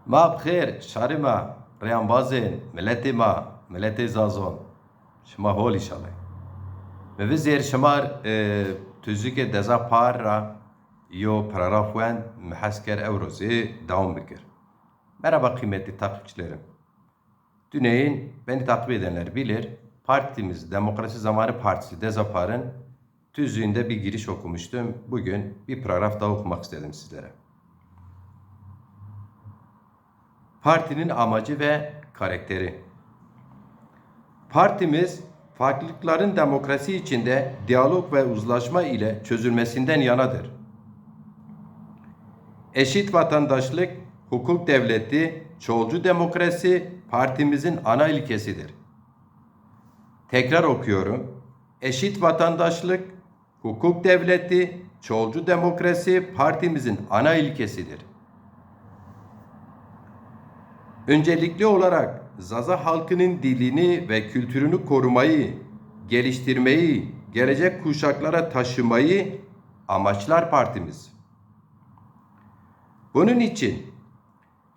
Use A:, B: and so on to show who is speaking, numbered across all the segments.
A: ما بخير شهر ما ريان بازين ملتي ما ملتي زازون شما هول inşallah. Ve biz yer şamar tüzük deza para yo paragrafuen mehasker evrozi devam bikir. Merhaba kıymetli takipçilerim. Düneyin beni takip edenler bilir. Partimiz Demokrasi Zamanı Partisi Dezapar'ın tüzüğünde bir giriş okumuştum. Bugün bir paragraf daha okumak istedim sizlere. Partinin amacı ve karakteri. Partimiz farklılıkların demokrasi içinde diyalog ve uzlaşma ile çözülmesinden yanadır. Eşit vatandaşlık, hukuk devleti, çoğulcu demokrasi partimizin ana ilkesidir. Tekrar okuyorum. Eşit vatandaşlık, hukuk devleti, çoğulcu demokrasi partimizin ana ilkesidir. Öncelikli olarak Zaza halkının dilini ve kültürünü korumayı, geliştirmeyi, gelecek kuşaklara taşımayı amaçlar partimiz. Bunun için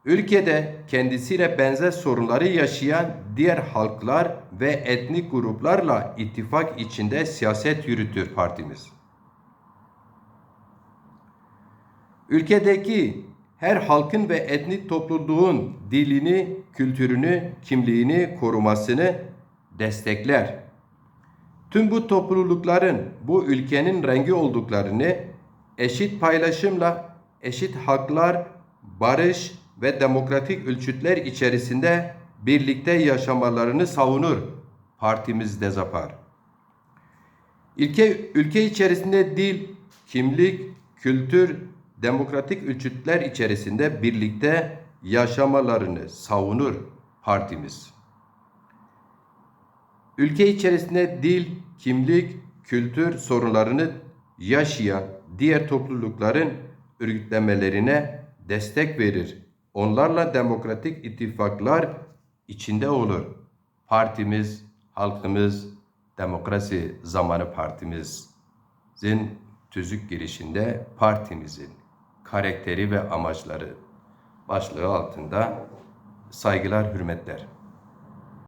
A: ülkede kendisiyle benzer sorunları yaşayan diğer halklar ve etnik gruplarla ittifak içinde siyaset yürütür partimiz. Ülkedeki her halkın ve etnik topluluğun dilini, kültürünü, kimliğini korumasını destekler. Tüm bu toplulukların bu ülkenin rengi olduklarını eşit paylaşımla eşit haklar, barış ve demokratik ölçütler içerisinde birlikte yaşamalarını savunur partimiz Dezapar. Ülke içerisinde dil, kimlik, kültür, demokratik ölçütler içerisinde birlikte yaşamalarını savunur partimiz. Ülke içerisinde dil, kimlik, kültür sorunlarını yaşayan diğer toplulukların örgütlemelerine destek verir. Onlarla demokratik ittifaklar içinde olur. Partimiz, halkımız, Demokrasi Zamanı Partimizin tüzük girişinde partimizin karakteri ve amaçları başlığı altında saygılar, hürmetler.